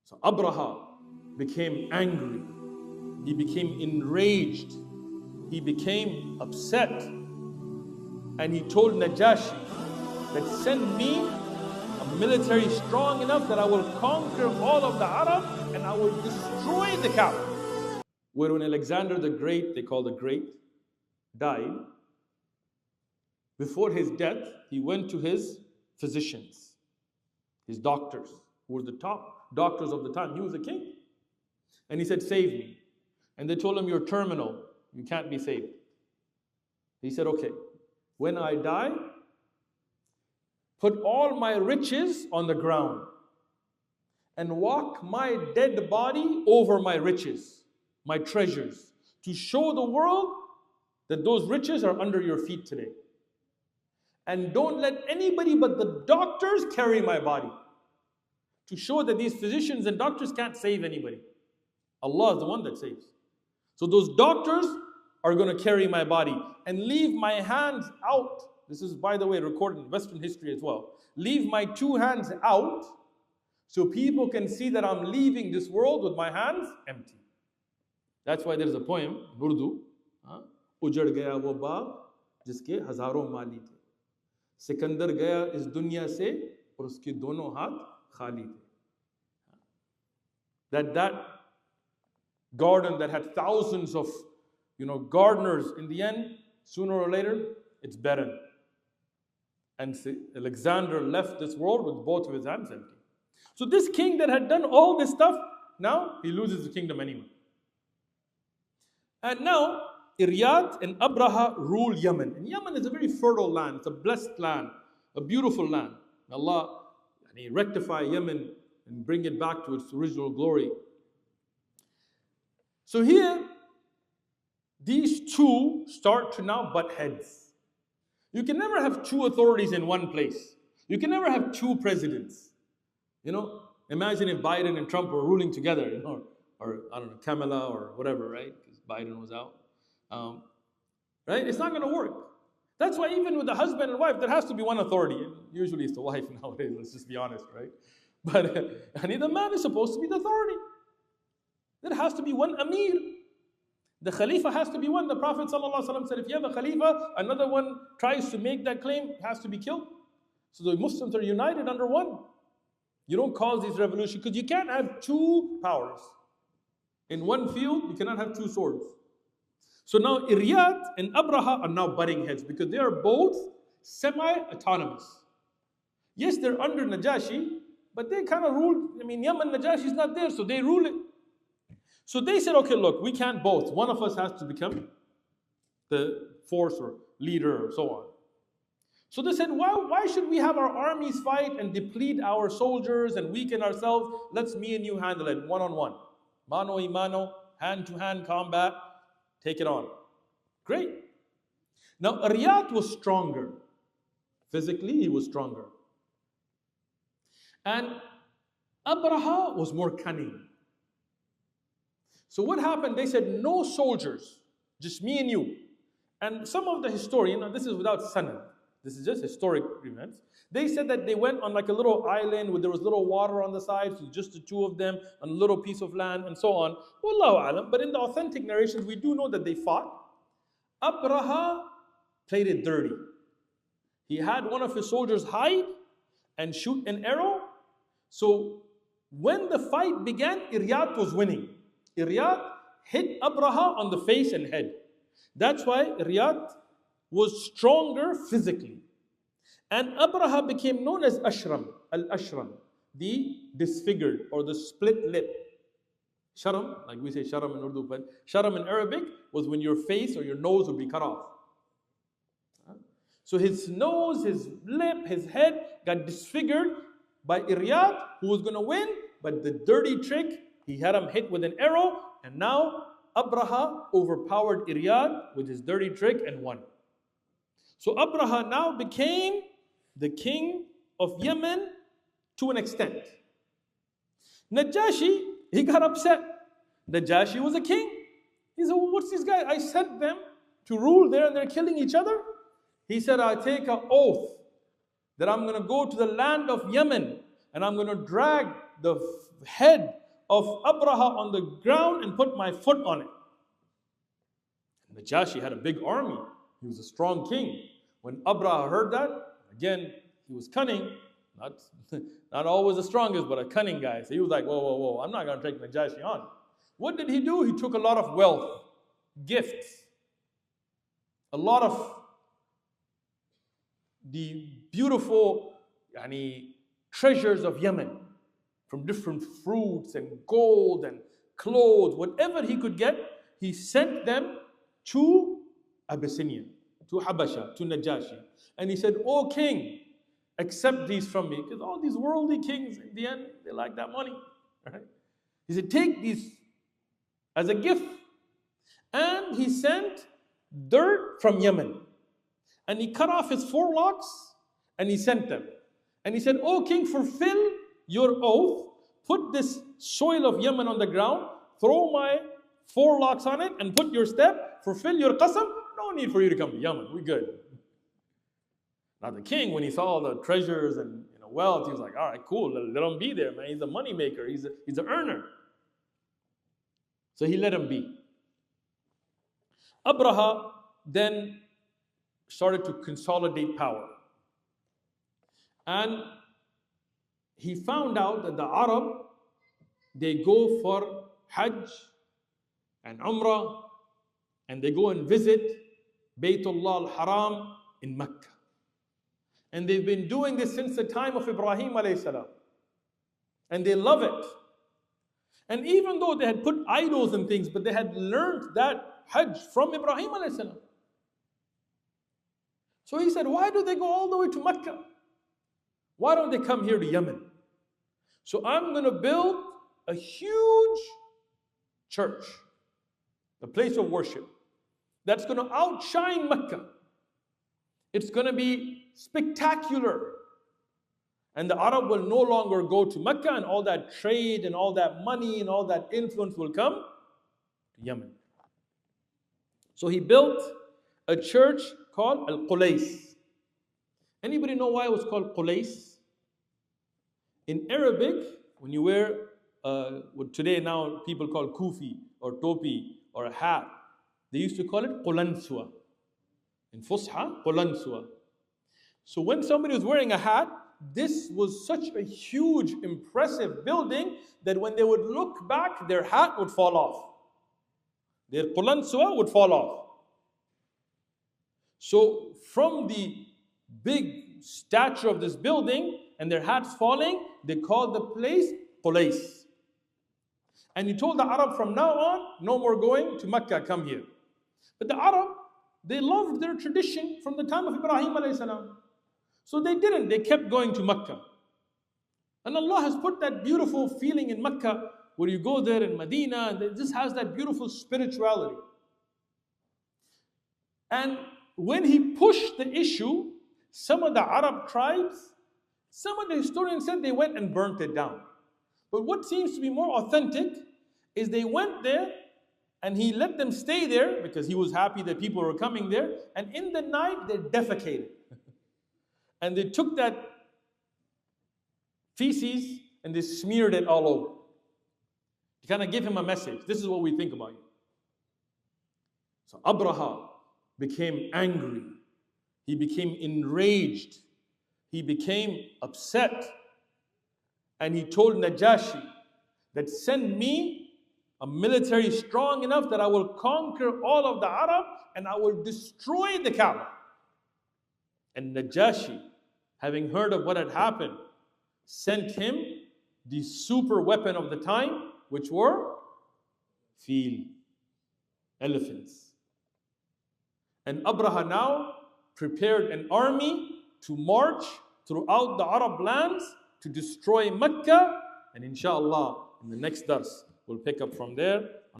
So Abraha became angry. He became enraged. He became upset. And he told Najashi that send me a military strong enough that I will conquer all of the Arab and I will destroy the Kaaba. Where when Alexander the Great, they call the Great, died, before his death, he went to his physicians, his doctors, who were the top doctors of the time. He was a king. And he said, save me. And they told him, you're terminal. You can't be saved. He said, okay, when I die, put all my riches on the ground and walk my dead body over my riches, my treasures, to show the world that those riches are under your feet today. And don't let anybody but the doctors carry my body, to show that these physicians and doctors can't save anybody. Allah is the one that saves. So those doctors are going to carry my body and leave my hands out. This is, by the way, recorded in Western history as well. Leave my two hands out so people can see that I'm leaving this world with my hands empty. That's why there's a poem in Urdu. Ujad gaya wo baag jiske hazaron mali the. Sikandar gaya is dunya se aur uske dono haath khali the. That garden that had thousands of gardeners, in the end, sooner or later, it's barren. And Alexander left this world with both of his hands empty. So this king that had done all this stuff, now he loses the kingdom anyway. And now Iryat and Abraha rule Yemen. And Yemen is a very fertile land. It's a blessed land, a beautiful land. Allah rectify Yemen and bring it back to its original glory. So here, these two start to now butt heads. You can never have two authorities in one place. You can never have two presidents. Imagine if Biden and Trump were ruling together, or I don't know, Kamala or whatever, right? Because Biden was out. Right? It's not going to work. That's why even with the husband and wife, there has to be one authority. And usually it's the wife nowadays, let's just be honest, right? But the man is supposed to be the authority. There has to be one Amir. The Khalifa has to be one. The Prophet ﷺ said, if you have a Khalifa, another one tries to make that claim, has to be killed. So the Muslims are united under one. You don't cause these revolutions, because you can't have two powers. In one field, you cannot have two swords. So now Iryat and Abraha are now butting heads, because they are both semi-autonomous. Yes, they're under Najashi, but they kind of rule. Yemen, Najashi is not there, so they rule it. So they said, okay, look, we can't both. One of us has to become the force or leader or so on. So they said, why should we have our armies fight and deplete our soldiers and weaken ourselves? Let's me and you handle it one-on-one. Mano y mano, hand-to-hand combat. Take it on. Great. Now, Iryat was stronger. Physically, he was stronger. And Abraha was more cunning. So what happened? They said, no soldiers, just me and you. And some of the historians, and this is without sanad, this is just historic events, they said that they went on like a little island where there was little water on the side, so just the two of them on a little piece of land and so on. Wallahu alam. But in the authentic narrations, we do know that they fought. Abraha played it dirty. He had one of his soldiers hide and shoot an arrow. So when the fight began, Iryat was winning. Iryat hit Abraha on the face and head. That's why Iryat was stronger physically. And Abraha became known as Ashram, Al-Ashram, the disfigured or the split lip. Sharam, like we say Sharam in Urdu, but Sharam in Arabic was when your face or your nose would be cut off. So his nose, his lip, his head got disfigured by Iryat, who was going to win, but the dirty trick, he had him hit with an arrow, and now Abraha overpowered Iryat with his dirty trick and won. So Abraha now became the king of Yemen to an extent. Najashi, he got upset. Najashi was a king. He said, well, what's this guy? I sent them to rule there and they're killing each other. He said, I take an oath that I'm going to go to the land of Yemen and I'm going to drag the head of Abraha on the ground and put my foot on it. Najashi had a big army. He was a strong king. When Abraha heard that, again, he was cunning, not always the strongest, but a cunning guy. So he was like, whoa, whoa, whoa, I'm not going to take Najashi on. What did he do? He took a lot of wealth, gifts, a lot of the beautiful treasures of Yemen, from different fruits and gold and clothes, whatever he could get, he sent them to Abyssinia, to Habasha, to Najashi. And he said, "O king, accept these from me." Because all these worldly kings, in the end, they like that money. Right? He said, "Take these as a gift." And he sent dirt from Yemen. And he cut off his forelocks and he sent them. And he said, "O king, fulfill your oath. Put this soil of Yemen on the ground. Throw my forelocks on it and put your step. Fulfill your qasam. No need for you to come to Yemen. We're good." Now the king, when he saw all the treasures and wealth, he was like, "All right, cool. Let him be there, man. He's a money maker. He's an earner." So he let him be. Abraha then started to consolidate power. And he found out that the Arab, they go for Hajj and Umrah, and they go and visit Baytullah al-Haram in Mecca. And they've been doing this since the time of Ibrahim alayhi salam. And they love it. And even though they had put idols and things, but they had learned that Hajj from Ibrahim alayhi salam. So he said, why do they go all the way to Mecca? Why don't they come here to Yemen? So I'm going to build a huge church, a place of worship, that's going to outshine Mecca. It's going to be spectacular. And the Arab will no longer go to Mecca, and all that trade and all that money and all that influence will come to Yemen. So he built a church called Al-Qulais. Anybody know why it was called Qulais? In Arabic, when you wear what today now people call kufi or topi or a hat, they used to call it Qulanswa. In Fusha, Qulanswa. So when somebody was wearing a hat, this was such a huge, impressive building that when they would look back, their hat would fall off. Their Qulanswa would fall off. So from the big stature of this building and their hats falling, they called the place Qulais. And he told the Arab, from now on, no more going to Mecca, come here. But the Arab, they loved their tradition from the time of Ibrahim alayhi salam. So they didn't, they kept going to Mecca. And Allah has put that beautiful feeling in Mecca, where you go there in Medina, and it just has that beautiful spirituality. And when he pushed the issue, some of the Arab tribes, some of the historians said they went and burnt it down. But what seems to be more authentic is they went there and he let them stay there because he was happy that people were coming there. And in the night, they defecated. And they took that feces and they smeared it all over. To kind of give him a message. This is what we think about you. So Abraha became angry. He became enraged. He became upset. And he told Najashi that send me a military strong enough that I will conquer all of the Arab and I will destroy the Kaaba. And Najashi, having heard of what had happened, sent him the super weapon of the time, which were fil, elephants. And Abraha now prepared an army to march throughout the Arab lands to destroy Mecca. And inshallah, in the next dars, we'll pick up from there.